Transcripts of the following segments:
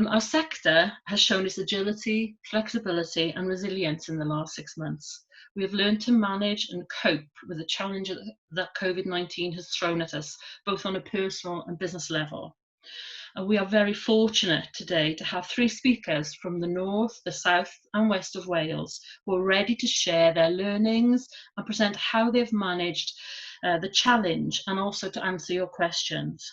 Our sector has shown its agility, flexibility and resilience in the last 6 months. We have learned to manage and cope with the challenges that COVID-19 has thrown at us, both on a personal and business level. And we are very fortunate today to have 3 speakers from the north, the south and west of Wales who are ready to share their learnings and present how they've managed the challenge and also to answer your questions.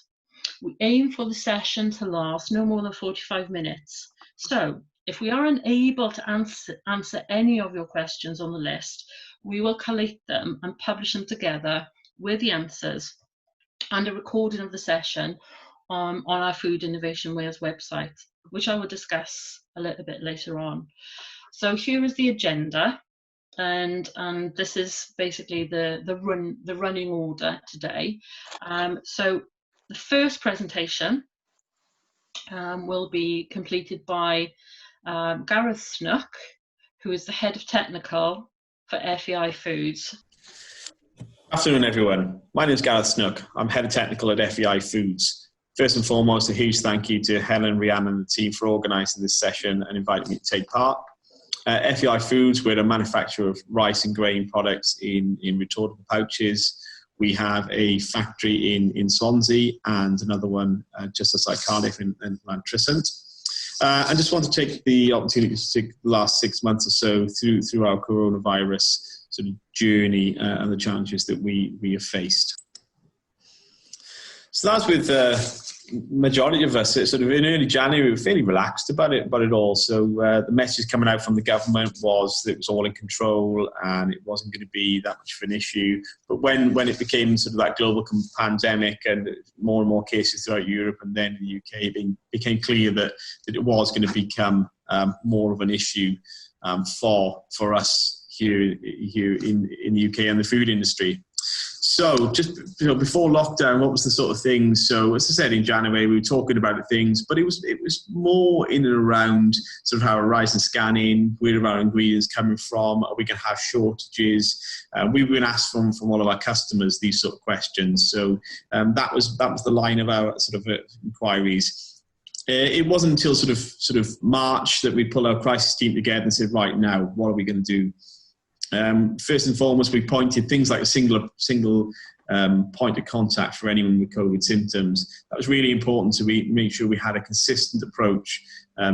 We aim for the session to last no more than 45 minutes. So if we are unable to answer any of your questions on the list, we will collate them and publish them together with the answers and a recording of the session on our Food Innovation Wales website, which I will discuss a little bit later on. So here is the agenda, and this is basically the running order today. So the first presentation will be completed by Gareth Snook, who is the head of technical for FEI Foods. Afternoon, everyone. My name is Gareth Snook. I'm head of technical at FEI Foods. First and foremost, a huge thank you to Helen, Rhiannon and the team for organising this session and inviting me to take part. FEI Foods, we're a manufacturer of rice and grain products in retortable pouches. We have a factory in Swansea and another one just outside Cardiff in Llantrisant. I just want to take the opportunity to take the last 6 months or so through our coronavirus sort of journey and the challenges that we have faced. So that's with the majority of us. Sort of in early January, we were fairly relaxed about it all. So the message coming out from the government was that it was all in control and it wasn't going to be that much of an issue. But when it became sort of that global pandemic and more and more cases throughout Europe and then the UK, it became clear that it was going to become more of an issue for us here in the UK and the food industry. So just before lockdown, what was the sort of things? So as I said, in January, we were talking about things, but it was more in and around sort of how our horizon scanning, where are our ingredients coming from? Are we going to have shortages? We were going to ask from all of our customers these sort of questions. So that was the line of our sort of inquiries. It wasn't until sort of March that we pulled our crisis team together and said, right, now, what are we going to do? First and foremost, we pointed things like a single point of contact for anyone with COVID symptoms. That was really important to make sure we had a consistent approach.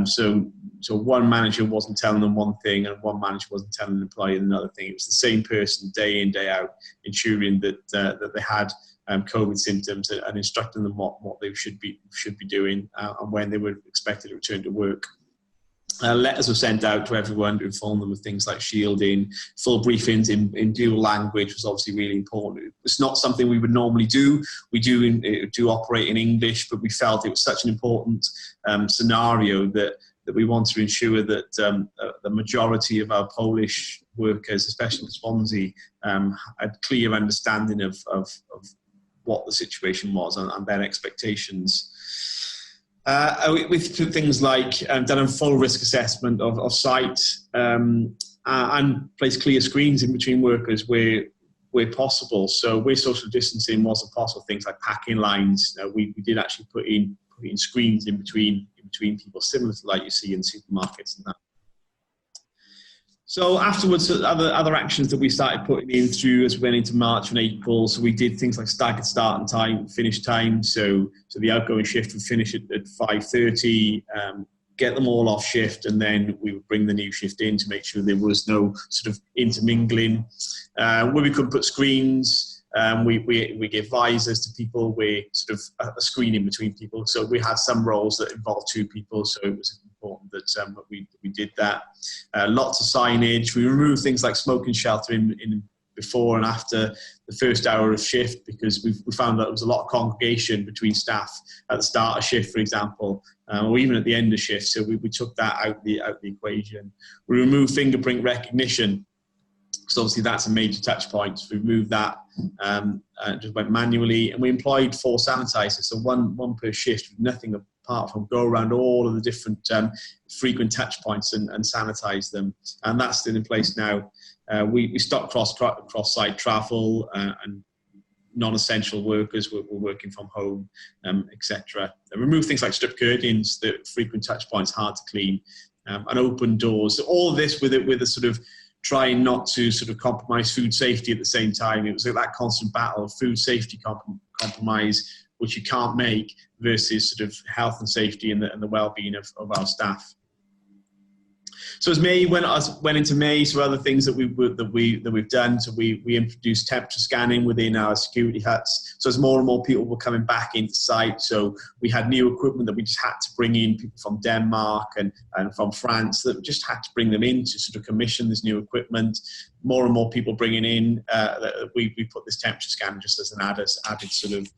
So one manager wasn't telling them one thing and one manager wasn't telling an employee another thing. It was the same person day in, day out, ensuring that they had COVID symptoms and instructing them what they should be doing and when they were expected to return to work. Letters were sent out to everyone to inform them of things like shielding. Full briefings in dual language was obviously really important. It's not something we would normally do. We do operate in English, but we felt it was such an important scenario that we want to ensure that the majority of our Polish workers, especially in Swansea, had clear understanding of what the situation was and their expectations. With things like done a full risk assessment of site and placed clear screens in between workers where possible. So where social distancing wasn't possible, things like packing lines, we did actually put in screens in between people, similar to like you see in supermarkets and that. So afterwards, other actions that we started putting in through as we went into March and April. So we did things like staggered start and time, finish time. So the outgoing shift would finish at 5:30, get them all off shift, and then we would bring the new shift in to make sure there was no sort of intermingling. Where we could put screens, we gave visors to people, where sort of a screen in between people. So we had some roles that involved 2 people, so it was important that we did that. Lots of signage. We removed things like smoking shelter in before and after the first hour of shift, because we found that there was a lot of congregation between staff at the start of shift, for example, or even at the end of shift. So we took that out the equation. We removed fingerprint recognition. So obviously that's a major touch point. We removed that, just went manually, and we employed 4 sanitizers, so one per shift, with nothing apart from go around all of the different frequent touch points and sanitize them. And that's still in place now. We stopped cross-site travel and non-essential workers were working from home, etc. Remove things like strip curtains, that frequent touch points, hard to clean, and open doors. So all of this with a sort of trying not to sort of compromise food safety at the same time. It was like that constant battle of food safety compromise, which you can't make, versus sort of health and safety and the well-being of our staff. So as May went into May, so other things that we've done. So we introduced temperature scanning within our security huts. So as more and more people were coming back into site, so we had new equipment that we just had to bring in, people from Denmark and from France that we just had to bring them in to sort of commission this new equipment. More and more people bringing in. We put this temperature scan just as an added sort of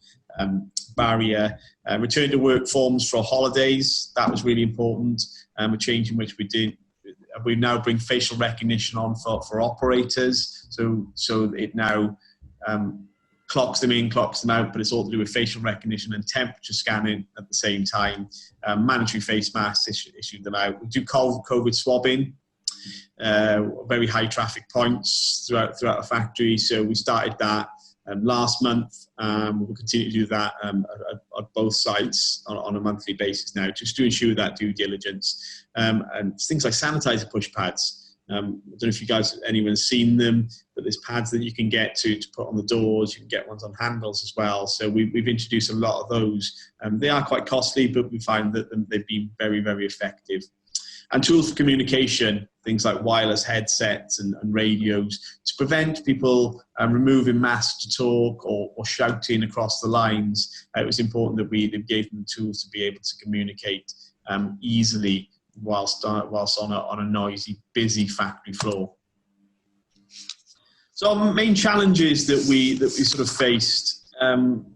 barrier. Return to work forms for holidays. That was really important. A change in which we did. We now bring facial recognition on for operators, so it now clocks them in, clocks them out, but it's all to do with facial recognition and temperature scanning at the same time. Mandatory face masks, issued them out. We do COVID swabbing, very high traffic points throughout the factory, so we started that last month. We'll continue to do that at both sites on a monthly basis now, just to ensure that due diligence. And things like sanitizer push pads. I don't know if you guys, anyone's seen them, but there's pads that you can get to put on the doors. You can get ones on handles as well. So we've introduced a lot of those. They are quite costly, but we find that they've been very, very effective. And tools for communication, things like wireless headsets and radios, to prevent people removing masks to talk or shouting across the lines. It was important that we gave them the tools to be able to communicate easily whilst on a noisy, busy factory floor. So our main challenges that we sort of faced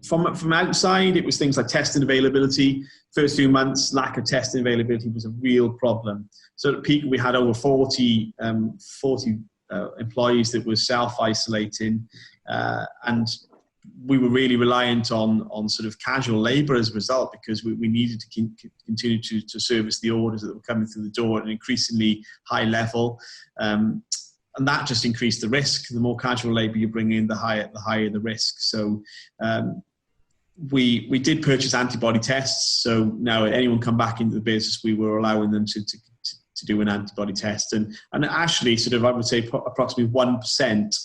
from outside, it was things like testing availability. First few months, lack of testing availability was a real problem. So at peak, we had over 40 employees that were self-isolating, and we were really reliant on sort of casual labour as a result, because we needed to continue to service the orders that were coming through the door at an increasingly high level. And that just increased the risk. The more casual labour you bring in, the higher the risk. So we did purchase antibody tests. So now anyone come back into the business, we were allowing them to do an antibody test. And actually, sort of, I would say approximately 1%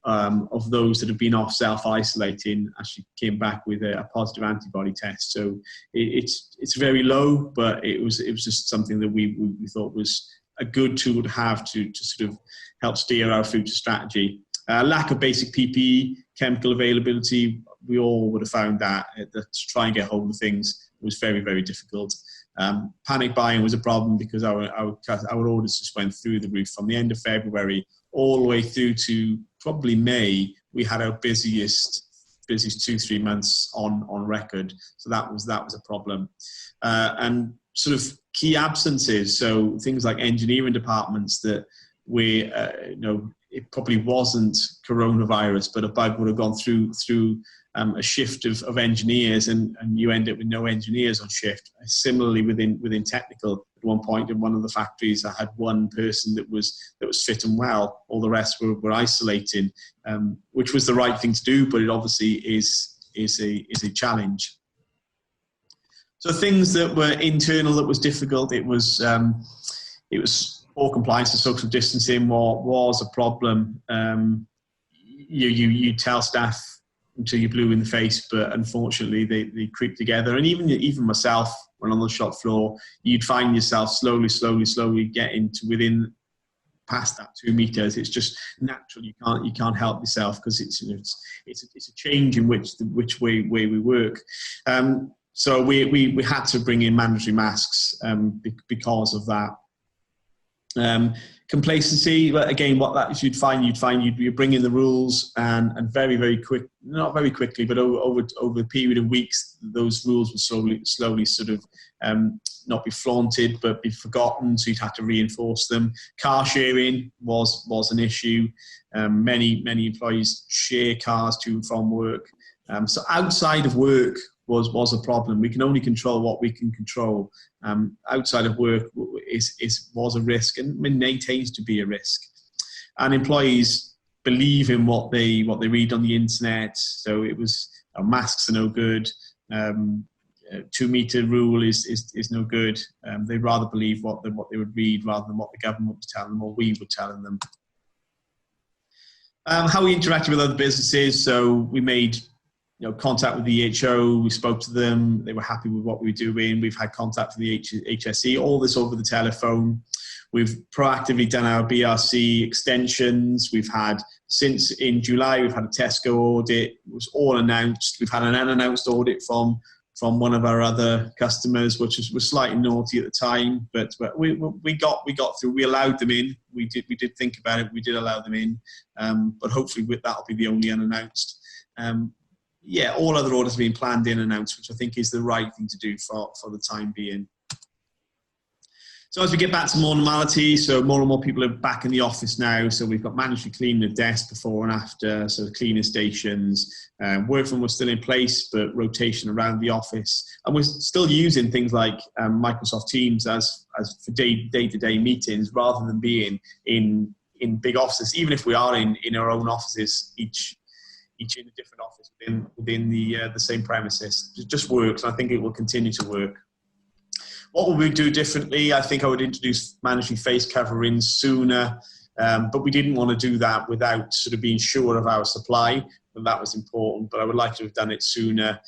of those that have been off self-isolating actually came back with a positive antibody test. So it's very low, but it was just something that we thought was a good tool to have to sort of help steer our future strategy. Lack of basic PPE, chemical availability, we all would have found that to try and get hold of things was very, very difficult. Panic buying was a problem because our orders just went through the roof. From the end of February all the way through to probably May, we had our busiest 2-3 months on record. So that was a problem. And sort of key absences, so things like engineering departments that it probably wasn't coronavirus, but a bug would have gone through a shift of engineers, and you end up with no engineers on shift. Similarly, within technical, at one point in one of the factories, I had one person that was fit and well. All the rest were isolating, which was the right thing to do, but it obviously is a challenge. So things that were internal that was difficult, it was poor compliance to social distancing was a problem. You tell staff until you're blue in the face, but unfortunately they creep together. And even myself, when on the shop floor, you'd find yourself slowly getting to within past that 2 meters. It's just natural. You can't help yourself, because it's a change in which way we work. So we had to bring in mandatory masks because of that. Complacency, again, what that is, you'd bring in the rules and very, very quick, not very quickly, but over a period of weeks, those rules would slowly sort of not be flaunted, but be forgotten. So you'd have to reinforce them. Car sharing was an issue. Many employees share cars to and from work. So outside of work was a problem. We can only control what we can control. Outside of work was a risk, and maintains to be a risk. And employees believe in what they read on the internet. So it was masks are no good. 2 meter rule is no good. They'd rather believe what they would read rather than what the government was telling them or we were telling them. How we interacted with other businesses. So we made contact with the EHO, we spoke to them, they were happy with what we were doing. We've had contact with the HSE, all this over the telephone. We've proactively done our BRC extensions. We've had, since in July, we've had a Tesco audit. It was all announced. We've had an unannounced audit from one of our other customers, which was slightly naughty at the time, but we got through. We allowed them in. We did think about it. We did allow them in, but hopefully that'll be the only unannounced. All other orders have been planned in and announced, which I think is the right thing to do for the time being. So as we get back to more normality, so more and more people are back in the office now. So we've got mandatory cleaning of desks before and after, so cleaning stations. Work from was still in place, but rotation around the office. And we're still using things like Microsoft Teams as for day-to-day meetings, rather than being in big offices, even if we are in our own offices, each in a different office within the same premises. It just works, and I think it will continue to work. What will we do differently? I think I would introduce mandatory face coverings sooner, but we didn't want to do that without sort of being sure of our supply, and that was important, but I would like to have done it sooner.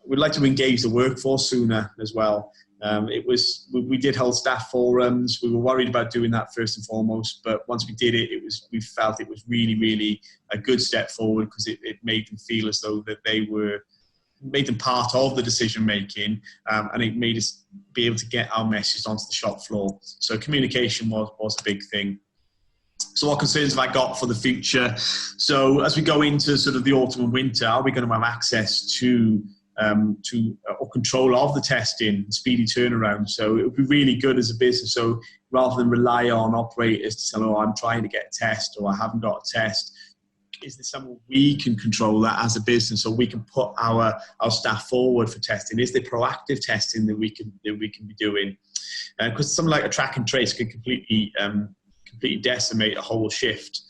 We'd like to engage the workforce sooner as well. We did hold staff forums. We were worried about doing that first and foremost, but once we did it, we felt it was really, really a good step forward, because it made them feel as though that made them part of the decision making, and it made us be able to get our message onto the shop floor. So communication was a big thing. So what concerns have I got for the future? So as we go into sort of the autumn and winter, are we going to have access to or control of the testing, speedy turnaround? So it would be really good as a business. So rather than rely on operators to say, oh, I'm trying to get a test, or I haven't got a test, is there somewhere we can control that as a business, or we can put our staff forward for testing? Is there proactive testing that we can be doing? Because something like a track and trace could completely decimate a whole shift.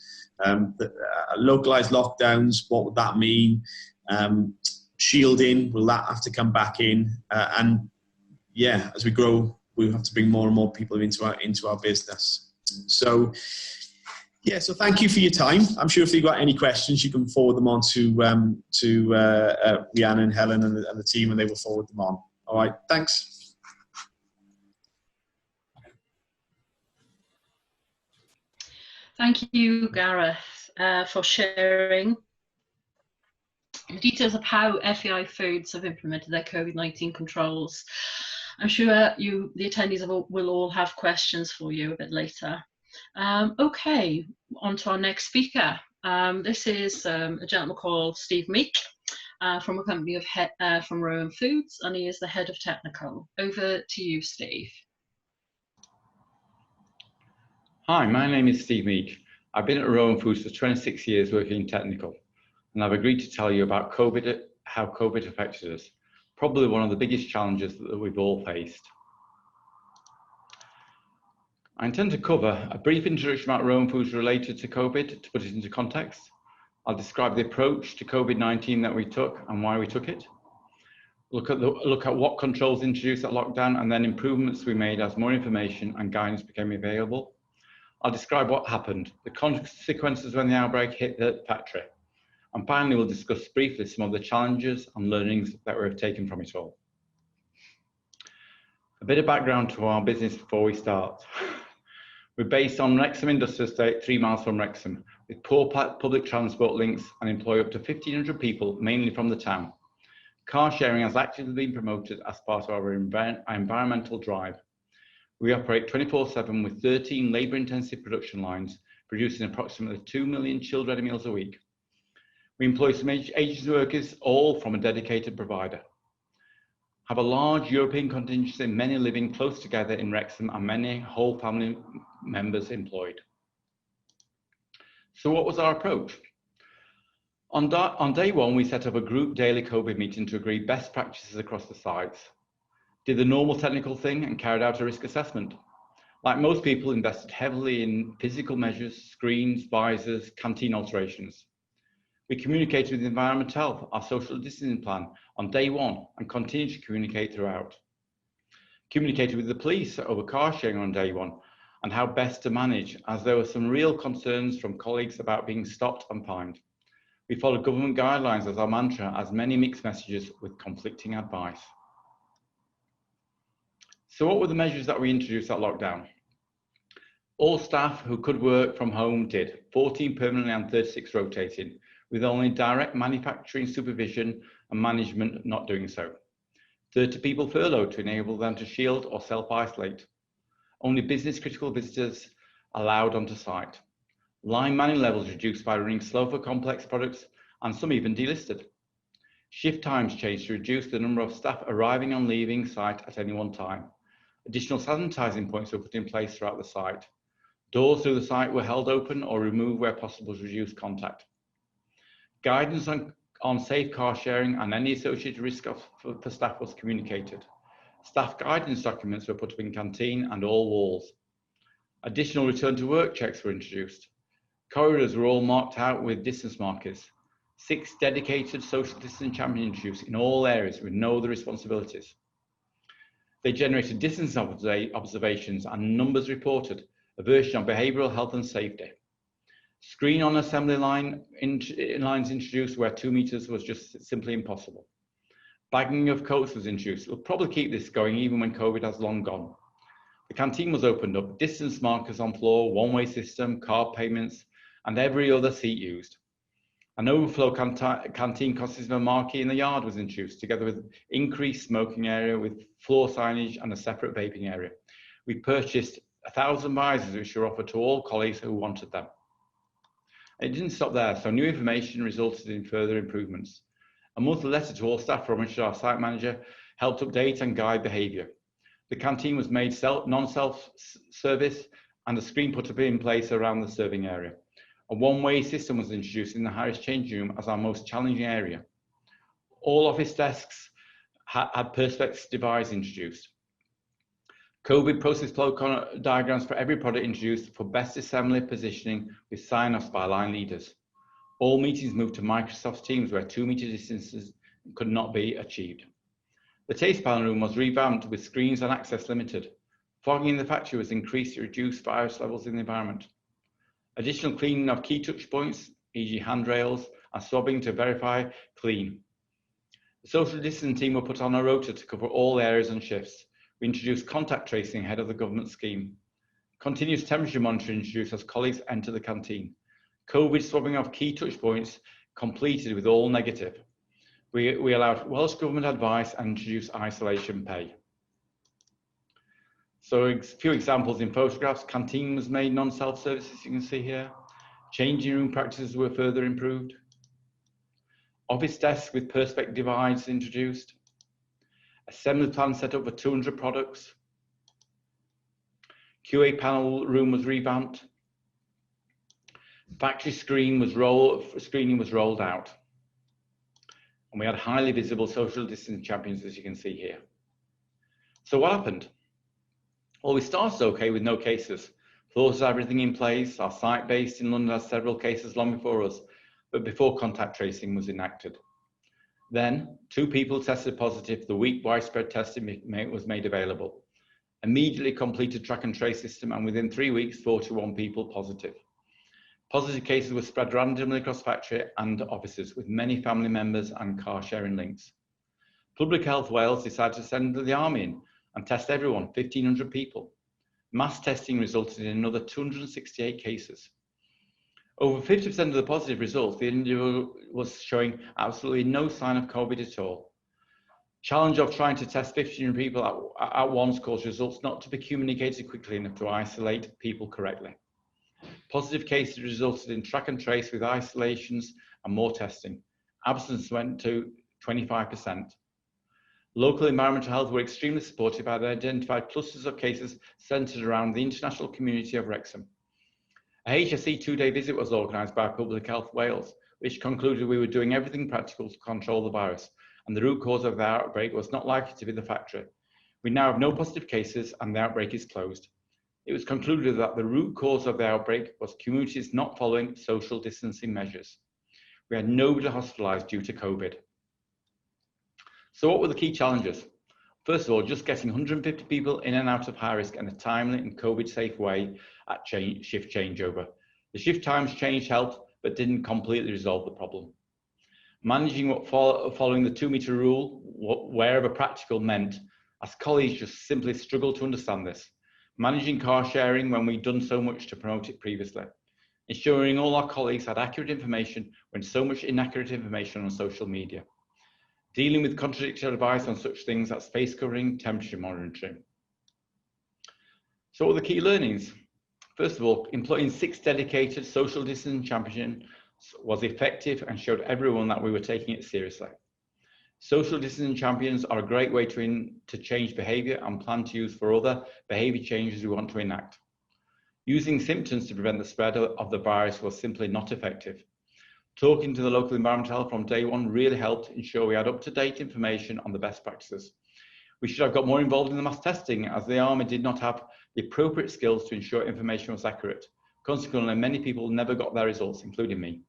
Localized lockdowns, what would that mean? Shielding, will that have to come back in? And yeah, as we grow, we have to bring more and more people into our business. So yeah, so thank you for your time. I'm sure if you've got any questions, you can forward them on to Rhiannon and Helen and the team, and they will forward them on. All right, thanks. Thank you, Gareth, for sharing the details of how FEI Foods have implemented their COVID-19 controls. I'm sure the attendees will all have questions for you a bit later. Okay, on to our next speaker. This is a gentleman called Steve Meek from a company from Rowan Foods, and he is the head of technical. Over to you, Steve. Hi, my name is Steve Meek. I've been at Rowan Foods for 26 years working in technical, and I've agreed to tell you about how COVID affected us, probably one of the biggest challenges that we've all faced. I intend to cover a brief introduction about Rowan Foods related to COVID to put it into context. I'll describe the approach to COVID-19 that we took and why we took it. Look at what controls introduced at lockdown, and then improvements we made as more information and guidance became available. I'll describe what happened, the consequences when the outbreak hit the factory, and finally we'll discuss briefly some of the challenges and learnings that we've taken from it all. A bit of background to our business before we start. We're based on Wrexham Industrial Estate, 3 miles from Wrexham, with poor public transport links, and employ up to 1,500 people, mainly from the town. Car sharing has actively been promoted as part of our environmental drive. We operate 24/7 with 13 labour-intensive production lines, producing approximately 2 million chilled-ready meals a week. We employ some agency workers, all from a dedicated provider. Have a large European contingency, many living close together in Wrexham, and many whole family members employed. So what was our approach? On day one, we set up a group daily COVID meeting to agree best practices across the sites, did the normal technical thing and carried out a risk assessment. Like most people, invested heavily in physical measures, screens, visors, canteen alterations. We communicated with Environmental Health, our social distancing plan, on day one and continued to communicate throughout. Communicated with the police over car sharing on day one and how best to manage, as there were some real concerns from colleagues about being stopped and fined. We followed government guidelines as our mantra, as many mixed messages with conflicting advice. So what were the measures that we introduced at lockdown? All staff who could work from home did, 14 permanently and 36 rotating, with only direct manufacturing supervision and management not doing so. 30 people furloughed to enable them to shield or self-isolate. Only business critical visitors allowed onto site. Line manning levels reduced by running slow for complex products, and some even delisted. Shift times changed to reduce the number of staff arriving and leaving site at any one time. Additional sanitising points were put in place throughout the site. Doors through the site were held open or removed where possible to reduce contact. Guidance on safe car sharing and any associated risk for staff was communicated. Staff guidance documents were put up in canteen and all walls. Additional return to work checks were introduced. Corridors were all marked out with distance markers. 6 dedicated social distancing champions introduced in all areas with no other responsibilities. They generated distance observations and numbers reported, a version of behavioural health and safety. Screen on assembly lines introduced where 2 meters was just simply impossible. Bagging of coats was introduced. We'll probably keep this going even when COVID has long gone. The canteen was opened up, distance markers on floor, one-way system, card payments, and every other seat used. An overflow canteen consisting of a marquee in the yard was introduced, together with increased smoking area with floor signage and a separate vaping area. We purchased 1,000 visors which were offered to all colleagues who wanted them. It didn't stop there, so new information resulted in further improvements. A monthly letter to all staff from which our site manager helped update and guide behaviour. The canteen was made non-self-service and a screen put up in place around the serving area. A one-way system was introduced in the Harris changing room as our most challenging area. All office desks had perspex divides introduced. COVID process flow diagrams for every product introduced for best assembly positioning with sign-offs by line leaders. All meetings moved to Microsoft Teams where 2 meter distances could not be achieved. The taste panel room was revamped with screens and access limited. Fogging in the factory was increased to reduce virus levels in the environment. Additional cleaning of key touch points, e.g. handrails, and swabbing to verify clean. The social distancing team were put on a rota to cover all areas and shifts. We introduced contact tracing ahead of the government scheme. Continuous temperature monitoring introduced as colleagues enter the canteen. COVID swabbing of key touch points completed with all negative. We allowed Welsh Government advice and introduced isolation pay. So a few examples in photographs. Canteen was made non-self-service, as you can see here. Changing room practices were further improved. Office desks with perspex divides introduced. Assembly plan set up for 200 products. QA panel room was revamped. Factory screening was rolled out. And we had highly visible social distancing champions, as you can see here. So what happened? Well, we started okay with no cases. Thought had everything in place. Our site based in London has several cases long before us, but before contact tracing was enacted. Then 2 people tested positive. The week widespread testing was made available. Immediately completed track and trace system, and within 3 weeks, 41 people positive. Positive cases were spread randomly across factory and offices, with many family members and car sharing links. Public Health Wales decided to send the army in and test everyone, 1,500 people. Mass testing resulted in another 268 cases. Over 50% of the positive results, the individual was showing absolutely no sign of COVID at all. Challenge of trying to test 1,500 people at once caused results not to be communicated quickly enough to isolate people correctly. Positive cases resulted in track and trace with isolations and more testing. Absence went to 25%. Local environmental health were extremely supportive and identified clusters of cases centred around the international community of Wrexham. A HSE 2-day visit was organised by Public Health Wales, which concluded we were doing everything practical to control the virus, and the root cause of the outbreak was not likely to be the factory. We now have no positive cases and the outbreak is closed. It was concluded that the root cause of the outbreak was communities not following social distancing measures. We had nobody hospitalised due to COVID. So what were the key challenges? First of all, just getting 150 people in and out of high risk in a timely and COVID-safe way at shift changeover. The shift times change helped, but didn't completely resolve the problem. Managing what following the 2-metre rule, wherever practical, meant, as colleagues just simply struggled to understand this. Managing car sharing when we'd done so much to promote it previously. Ensuring all our colleagues had accurate information when so much inaccurate information on social media. Dealing with contradictory advice on such things as face covering, temperature monitoring. So what were the key learnings? First of all, employing 6 dedicated social distancing champions was effective and showed everyone that we were taking it seriously. Social distancing champions are a great way to change behaviour and plan to use for other behaviour changes we want to enact. Using symptoms to prevent the spread of the virus was simply not effective. Talking to the local environmental health from day one really helped ensure we had up-to-date information on the best practices. We should have got more involved in the mass testing, as the Army did not have the appropriate skills to ensure information was accurate. Consequently, many people never got their results, including me.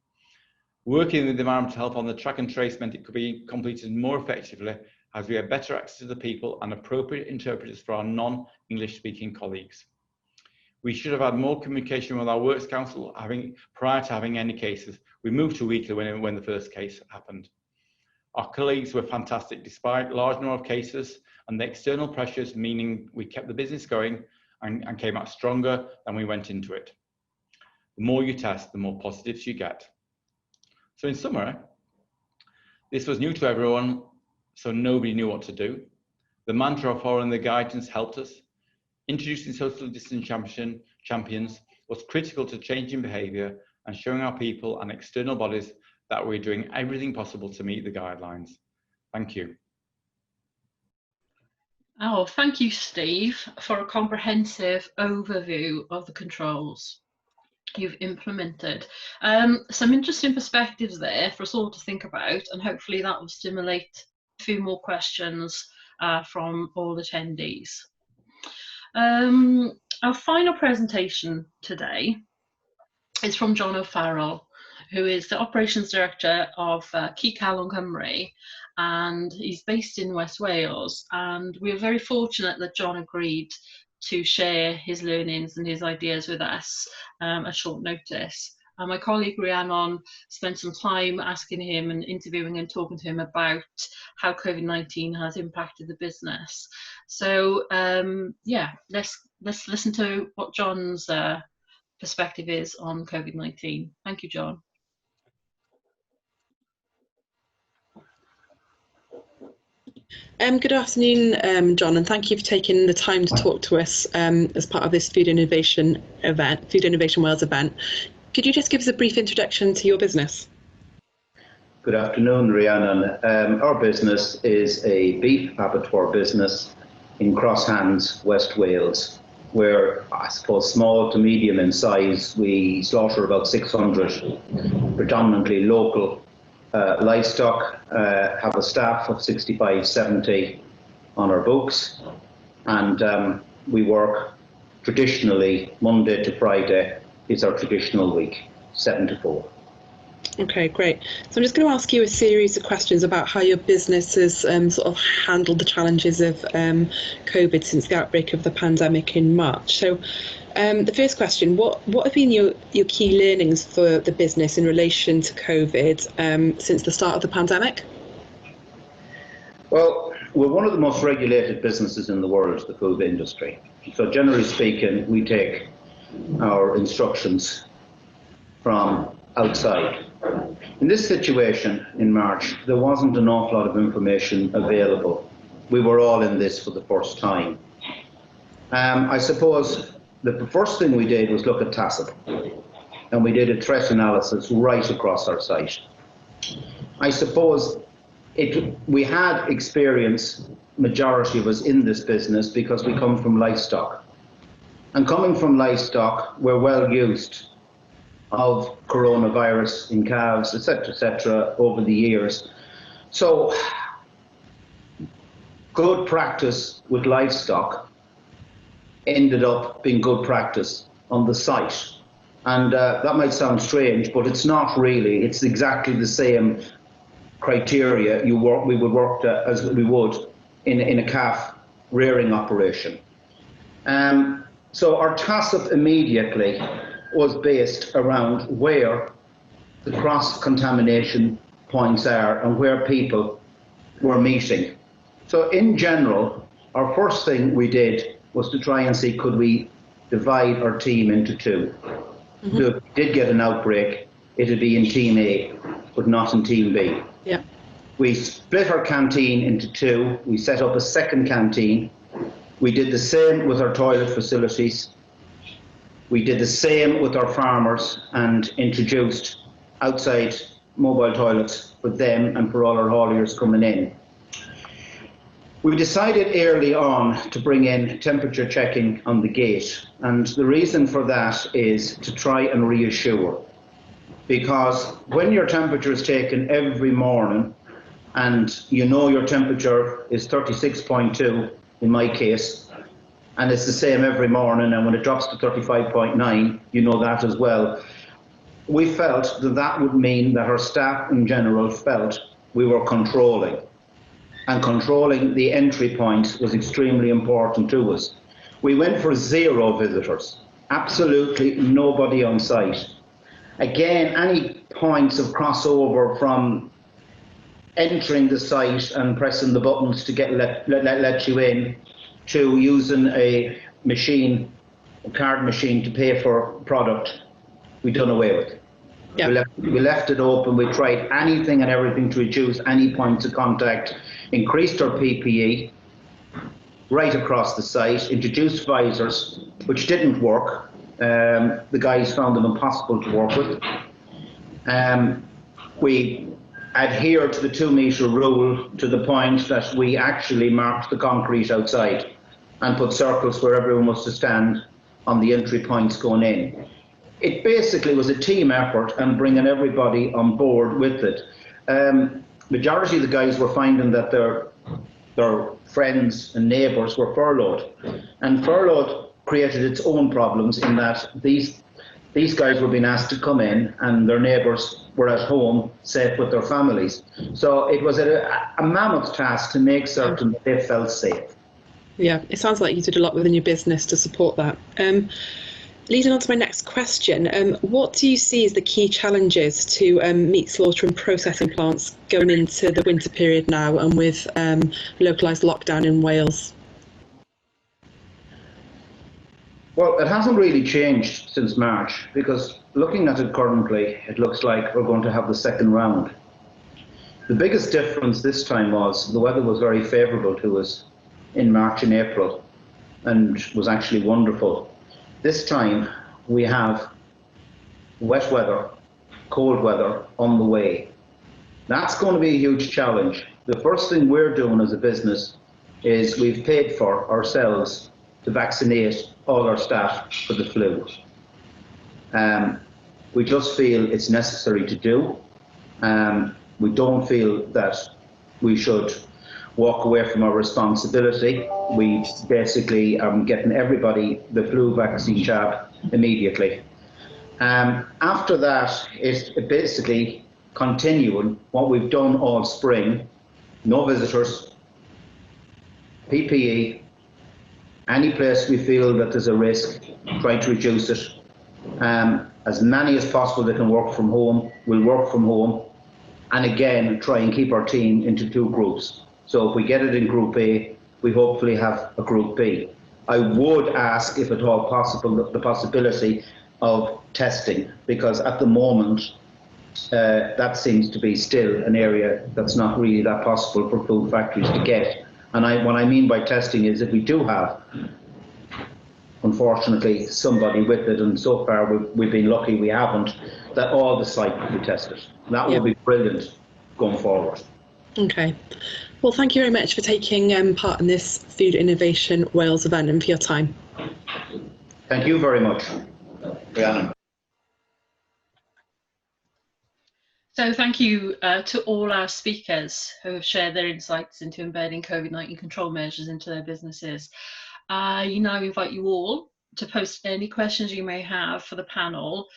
Working with the environmental health on the track and trace meant it could be completed more effectively, as we had better access to the people and appropriate interpreters for our non-English speaking colleagues. We should have had more communication with our Works Council prior to having any cases. We moved to weekly when the first case happened. Our colleagues were fantastic despite large number of cases and the external pressures, meaning we kept the business going and came out stronger than we went into it. The more you test, the more positives you get. So in summary, this was new to everyone, so nobody knew what to do. The mantra of following the guidance helped us. Introducing social distancing champions was critical to changing behaviour and showing our people and external bodies that we're doing everything possible to meet the guidelines. Thank you. Oh, thank you, Steve, for a comprehensive overview of the controls you've implemented. Some interesting perspectives there for us all to think about, and hopefully that will stimulate a few more questions from all attendees. Our final presentation today is from John O'Farrell, who is the Operations Director of Cyhoeddus Cymru, and he's based in West Wales. And we are very fortunate that John agreed to share his learnings and his ideas with us at short notice. My colleague Rhiannon spent some time asking him and interviewing and talking to him about how COVID-19 has impacted the business. So yeah, let's listen to what John's perspective is on COVID-19. Thank you, John. Good afternoon, John, and thank you for taking the time to talk to us as part of this Food Innovation Wales event. Could you just give us a brief introduction to your business? Good afternoon, Rhiannon. Our business is a beef abattoir business in Crosshands, West Wales. We're, I suppose, small to medium in size. We slaughter about 600 predominantly local livestock, have a staff of 65, 70 on our books, and we work traditionally Monday to Friday is our traditional week, 7 to 4. Okay, great. So I'm just going to ask you a series of questions about how your business has sort of handled the challenges of COVID since the outbreak of the pandemic in March. So the first question, what have been your key learnings for the business in relation to COVID since the start of the pandemic? Well, we're one of the most regulated businesses in the world, the food industry. So generally speaking, we take our instructions from outside. In this situation in March, there wasn't an awful lot of information available. We were all in this for the first time. I suppose the first thing we did was look at TACIT, and we did a threat analysis right across our site. I suppose we had experience, majority of us in this business, because we come from livestock. And coming from livestock, we're well used of coronavirus in calves, etc., over the years. So good practice with livestock ended up being good practice on the site. And that might sound strange, but it's not really. It's exactly the same criteria we would work as we would in a calf rearing operation. So our TASF immediately was based around where the cross-contamination points are and where people were meeting. So in general, our first thing we did was to try and see, could we divide our team into two. Mm-hmm. So if we did get an outbreak, it'd be in Team A, but not in Team B. Yeah. We split our canteen into two. We set up a second canteen. We did the same with our toilet facilities. We did the same with our farmers and introduced outside mobile toilets for them and for all our hauliers coming in. We decided early on to bring in temperature checking on the gate, and the reason for that is to try and reassure, because when your temperature is taken every morning and you know your temperature is 36.2 in my case, and it's the same every morning, and when it drops to 35.9 you know that as well, we felt that that would mean that our staff in general felt we were controlling. And controlling the entry point was extremely important to us. We went for 0 visitors, absolutely nobody on site. Again, any points of crossover from entering the site and pressing the buttons to let you in, to using a machine, a card machine to pay for product, we done away with. Yep. We left it open. We tried anything and everything to reduce any points of contact, increased our PPE right across the site, introduced visors, which didn't work. The guys found them impossible to work with. We adhered to the 2-metre rule to the point that we actually marked the concrete outside and put circles where everyone was to stand on the entry points going in. It basically was a team effort and bringing everybody on board with it. Majority of the guys were finding that their friends and neighbours were furloughed, and furloughed created its own problems in that these guys were being asked to come in and their neighbours were at home safe with their families. So it was a mammoth task to make certain that they felt safe. Yeah, it sounds like you did a lot within your business to support that. Leading on to my next question, what do you see as the key challenges to meat slaughter and processing plants going into the winter period now and with localised lockdown in Wales? Well, it hasn't really changed since March, because looking at it currently, it looks like we're going to have the second round. The biggest difference this time was the weather was very favourable to us in March and April and was actually wonderful. This time we have wet weather, cold weather on the way. That's going to be a huge challenge. The first thing we're doing as a business is we've paid for ourselves to vaccinate all our staff for the flu. We just feel it's necessary to do. We don't feel that we should walk away from our responsibility. We basically are getting everybody the flu vaccine jab immediately. After that, it's basically continuing what we've done all spring. No visitors, PPE, any place we feel that there's a risk, try to reduce it. As many as possible that can work from home, will work from home. And again, try and keep our team into 2 groups. So if we get it in Group A, we hopefully have a Group B. I would ask, if at all possible, the possibility of testing, because at the moment, that seems to be still an area that's not really that possible for food factories to get. And what I mean by testing is if we do have, unfortunately, somebody with it, and so far we've been lucky we haven't, that all the site will be tested. That would be brilliant going forward. Okay. Well, thank you very much for taking part in this Food Innovation Wales event and for your time. Thank you very much, Rhiannon. So thank you to all our speakers who have shared their insights into embedding COVID-19 control measures into their businesses. I now invite you all to post any questions you may have for the panel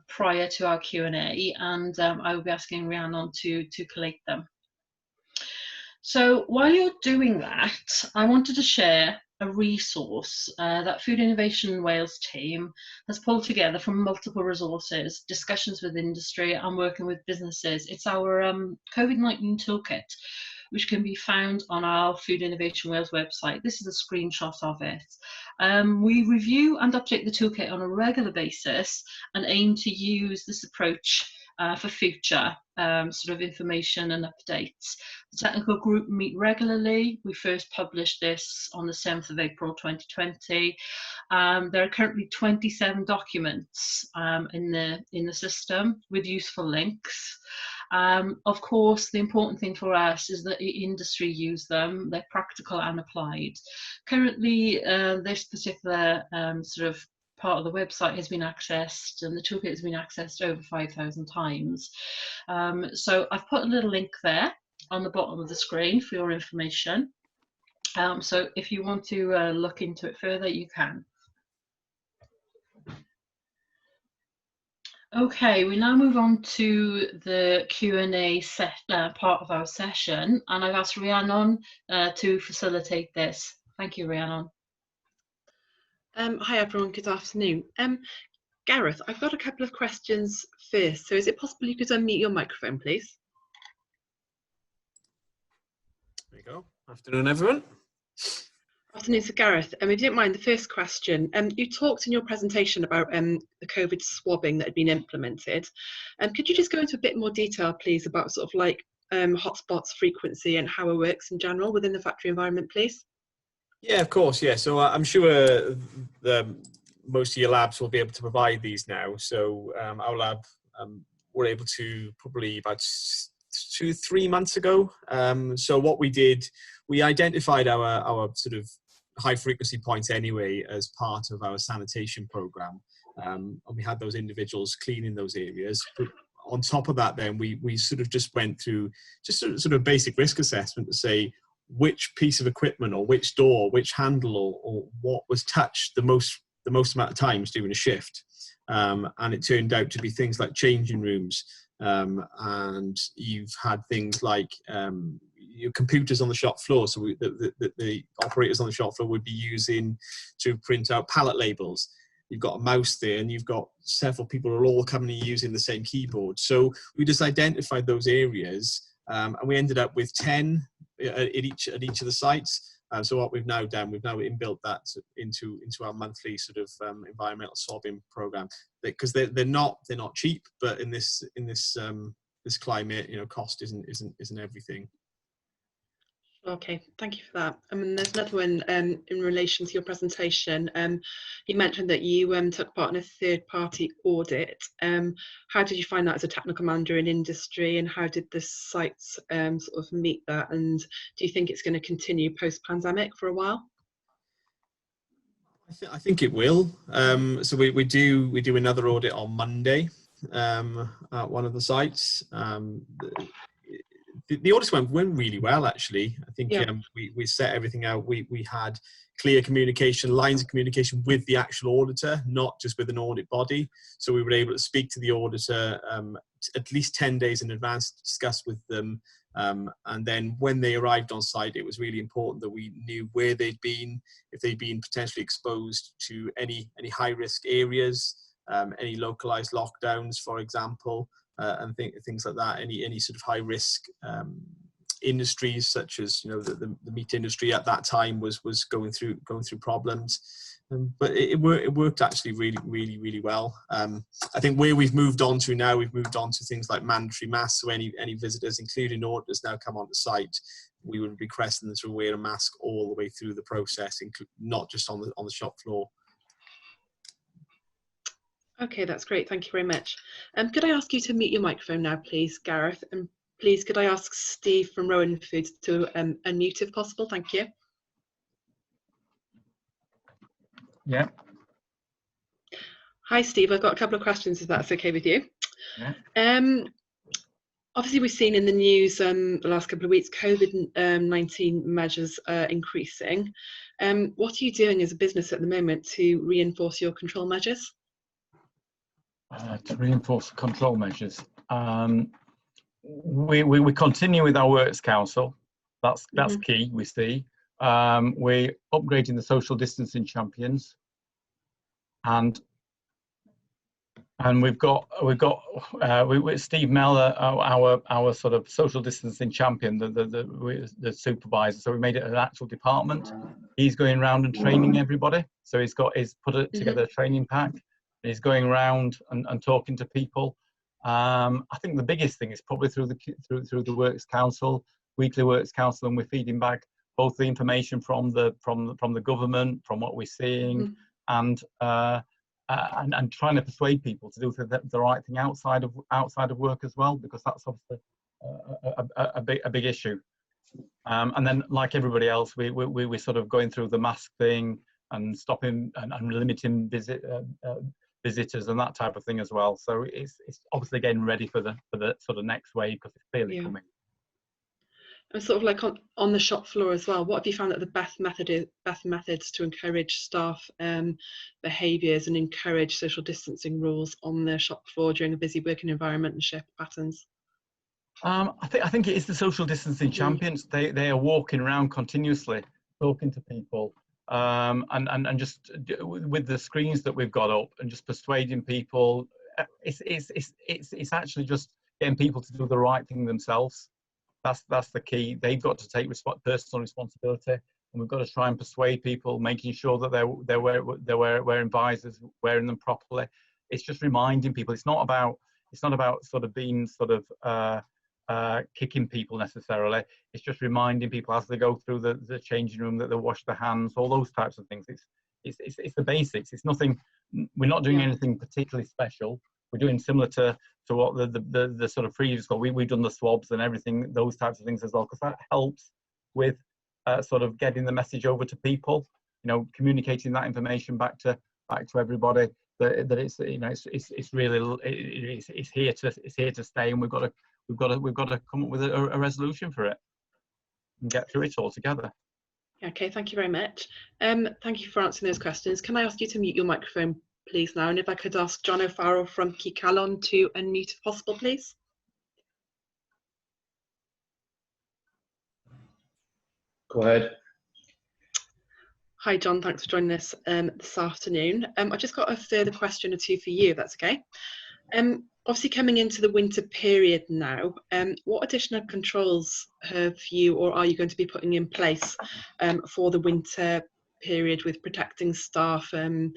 prior to our Q&A, and I will be asking Rhiannon to collate them. So while you're doing that, I wanted to share a resource that Food Innovation Wales team has pulled together from multiple resources, discussions with industry and working with businesses. It's our COVID-19 toolkit, which can be found on our Food Innovation Wales website. This is a screenshot of it. We review and update the toolkit on a regular basis and aim to use this approach for future sort of information and updates. The technical group meet regularly. We first published this on the 7th of April 2020. There are currently 27 documents in the system with useful links. Of course, the important thing for us is that the industry use them. They're practical and applied. Currently, this particular sort of part of the website has been accessed, and the toolkit has been accessed over 5,000 times. So I've put a little link there on the bottom of the screen for your information. So if you want to look into it further, you can. Okay, we now move on to the Q&A part of our session, and I've asked Rhiannon to facilitate this. Thank you, Rhiannon. Hi everyone, good afternoon. Gareth, I've got a couple of questions first. So is it possible you could unmute your microphone, please? There you go. Afternoon, everyone. Afternoon, so Gareth, if you don't mind, the first question. You talked in your presentation about the COVID swabbing that had been implemented. Could you just go into a bit more detail, please, about sort of like hotspots, frequency, and how it works in general within the factory environment, please? Yeah, of course. Yeah, so I'm sure most of your labs will be able to provide these now. So our lab were able to probably about 2-3 months ago. So what we did, we identified our sort of high frequency points anyway as part of our sanitation program, and we had those individuals cleaning those areas. But on top of that, then we sort of just went through just sort of basic risk assessment to say which piece of equipment or which door, which handle or what was touched the most amount of times during a shift. And it turned out to be things like changing rooms, and you've had things like your computers on the shop floor. So the operators on the shop floor would be using to print out pallet labels. You've got a mouse there, and you've got several people who are all coming and using the same keyboard. So we just identified those areas, and we ended up with 10 at each of the sites. So what we've now done, we've now inbuilt that into our monthly sort of environmental swabbing program, because they're not cheap, but in this climate, you know, cost isn't everything. Okay, thank you for that. There's another one in relation to your presentation. You mentioned that you took part in a third-party audit. How did you find that as a technical manager in industry, and how did the sites sort of meet that? And do you think it's going to continue post-pandemic for a while? I think it will. So we do another audit on Monday at one of the sites. The audits went really well, actually. I think we set everything out. We had clear communication, lines of communication with the actual auditor, not just with an audit body. So we were able to speak to the auditor at least 10 days in advance to discuss with them. And then when they arrived on site, it was really important that we knew where they'd been, if they'd been potentially exposed to any high-risk areas, any localized lockdowns, for example. And things like that, any sort of high risk industries, such as, you know, the meat industry at that time was going through problems, but it worked actually really well. I think where we've moved on to now, we've moved on to things like mandatory masks. So any visitors, including auditors, now come onto site, we would be requesting them to wear a mask all the way through the process, not just on the shop floor. Okay, that's great. Thank you very much. Could I ask you to mute your microphone now, please, Gareth? And please, could I ask Steve from Rowan Foods to unmute if possible? Thank you. Yeah. Hi, Steve. I've got a couple of questions, if that's okay with you. Yeah. Obviously, we've seen in the news the last couple of weeks COVID-19 measures increasing. What are you doing as a business at the moment to reinforce your control measures? To reinforce the control measures, we continue with our Works Council. That's key. We see we're upgrading the social distancing champions, and we've got Steve Meller, our sort of social distancing champion, the supervisor. So we made it an actual department. He's going around and training everybody. So he's put together a training pack. He's going around and talking to people. I think the biggest thing is probably through the Works Council, weekly Works Council, and we're feeding back both the information from the government, from what we're seeing, and trying to persuade people to do the right thing outside of work as well, because that's obviously a big issue. And then, like everybody else, we're sort of going through the mask thing and stopping and limiting visitors and that type of thing as well. So it's obviously getting ready for the sort of next wave, because it's clearly coming. And sort of like on the shop floor as well, what have you found that the best methods to encourage staff behaviours and encourage social distancing rules on the shop floor during a busy working environment and shift patterns? I think it is the social distancing champions. They are walking around continuously, talking to people, and just with the screens that we've got up, and just persuading people. It's actually just getting people to do the right thing themselves. That's the key. They've got to take personal responsibility, and we've got to try and persuade people, making sure that they're wearing visors, wearing them properly. It's just reminding people. It's not about sort of being sort of kicking people necessarily. It's just reminding people as they go through the changing room that they wash their hands, all those types of things. It's the basics. It's nothing. We're not doing anything particularly special. We're doing similar to what the sort of previous call. We've done the swabs and everything, those types of things as well, because that helps with sort of getting the message over to people. Communicating that information back to everybody that it's it's really it's here to stay, and we've got to come up with a resolution for it and get through it all together. Okay, thank you very much. Thank you for answering those questions. Can I ask you to mute your microphone, please, now? And if I could ask John O'Farrell from Cycalon to unmute if possible, please. Go ahead. Hi, John. Thanks for joining us this afternoon. I've just got a further question or two for you, if that's okay. Obviously, coming into the winter period now, what additional controls have you or are you going to be putting in place for the winter period with protecting staff and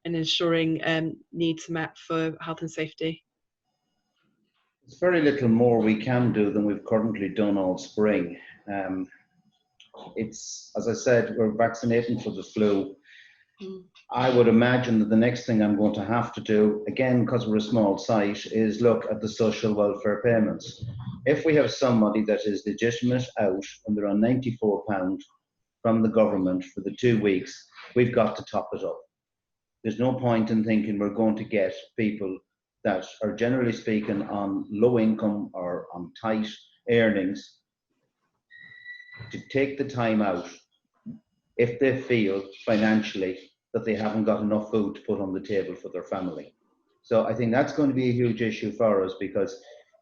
ensuring needs met for health and safety? There's very little more we can do than we've currently done all spring. It's, as I said, we're vaccinating for the flu. I would imagine that the next thing I'm going to have to do, again, because we're a small site, is look at the social welfare payments. If we have somebody that is legitimate out and they're on £94 from the government for the 2 weeks, we've got to top it up. There's no point in thinking we're going to get people that are, generally speaking, on low income or on tight earnings to take the time out if they feel financially that they haven't got enough food to put on the table for their family. So I think that's going to be a huge issue for us, because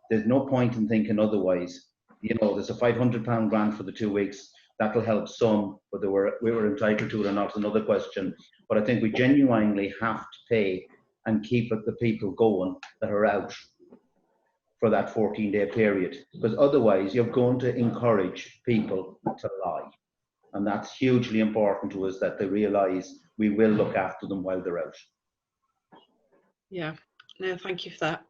there's no point in thinking otherwise. There's a £500 grant for the 2 weeks. That'll help some, whether we were entitled to it or not is another question. But I think we genuinely have to pay and keep the people going that are out for that 14-day period, because otherwise you're going to encourage people to lie. And that's hugely important to us, that they realise we will look after them while they're out. Yeah, no, thank you for that.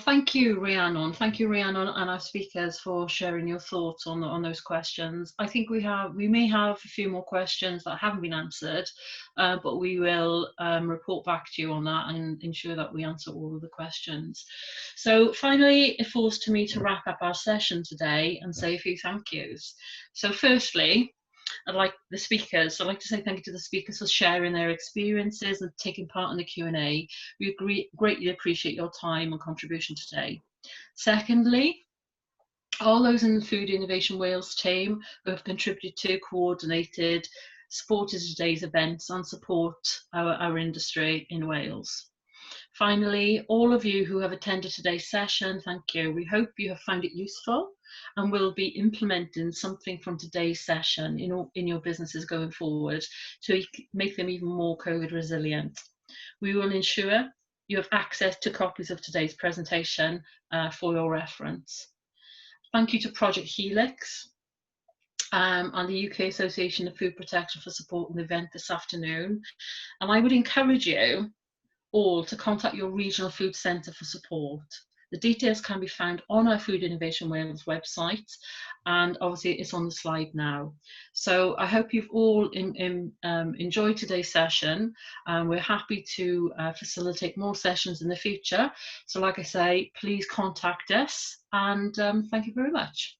Thank you, Rhiannon. Thank you, Rhiannon, and our speakers for sharing your thoughts on those questions. I think we may have a few more questions that haven't been answered, but we will report back to you on that and ensure that we answer all of the questions. So finally, it falls to me to wrap up our session today and say a few thank yous. So firstly, I'd like to say thank you to the speakers for sharing their experiences and taking part in the Q&A. We greatly appreciate your time and contribution today. Secondly, all those in the Food Innovation Wales team who have contributed to, coordinated, supported today's events and support our industry in Wales. Finally, all of you who have attended today's session, thank you. We hope you have found it useful and will be implementing something from today's session in your businesses going forward to make them even more COVID resilient. We will ensure you have access to copies of today's presentation for your reference. Thank you to Project Helix and the UK Association of Food Protection for supporting the event this afternoon. And I would encourage you all to contact your regional food centre for support. The details can be found on our Food Innovation Wales website, and obviously it's on the slide now. So I hope you've all enjoyed today's session. We're happy to facilitate more sessions in the future. So like I say, please contact us, and thank you very much.